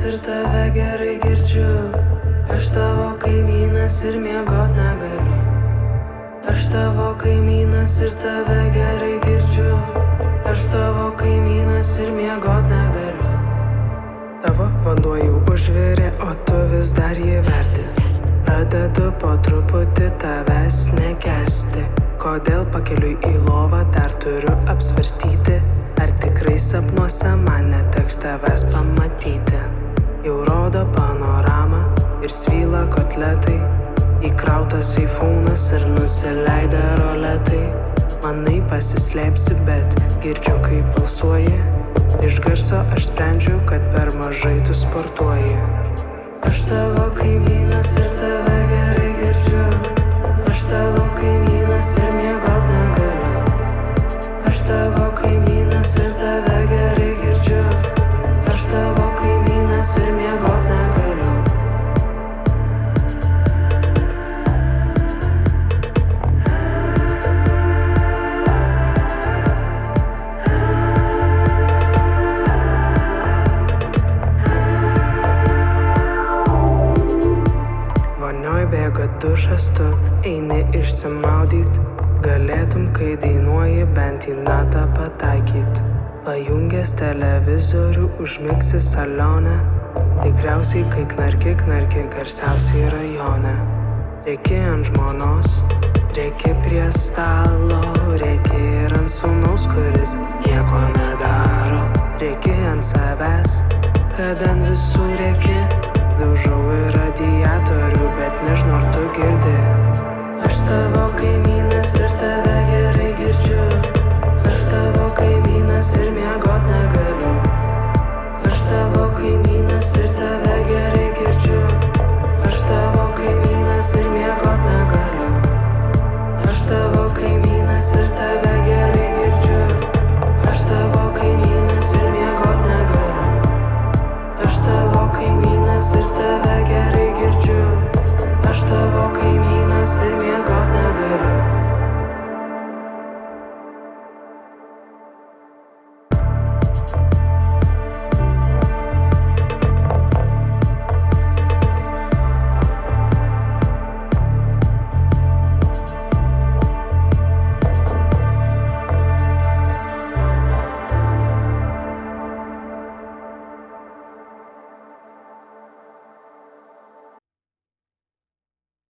ir tave gerai girdžiu. Aš tavo kaimynas ir miegot negaliu. Aš tavo kaimynas ir tave gerai girdžiu. Aš tavo kaimynas ir miegot negaliu. Tavo vanduo jau užvirė, o tu vis dar jį verti. Pradedu po truputį tavęs nekęsti. Kodėl pakeliui į lovą dar turiu apsvarstyti, ar tikrai sapnuose man neteks tavęs pamatyti. Jau rodo panoramą ir svyla kotletai, įkrautas iPhone'as ir nusileidę roletai. Manai pasislėpsi, bet girdžiu kaip balsuoji. Iš garso aš sprendžiu, kad per mažai tu sportuoji. Aš tavo kaimynas ir tave gerai girdžiu. Aš tavo kaimynas ir miegot negaliu. Aš tavo kaimynas ir tave gerai girdžiu. Aš tavo kaimynas ir miegot negaliu. Vonioj bėga dušas, tu eini išsimaudyt. Galėtum, kai dainuoji, bent į natą pataikyt. Pajungęs televizorių užmigsi salione. Tikriausiai, kai knarki garsiausiai rajone. Rėki ant žmonos, rėki prie stalo. Rėki ir ant sūnaus, kuris nieko nedaro. Rėki ant savęs, kad ant visų rėki. Daužau į radiatorių, bet nežinau, ar tu girdi. Aš tavo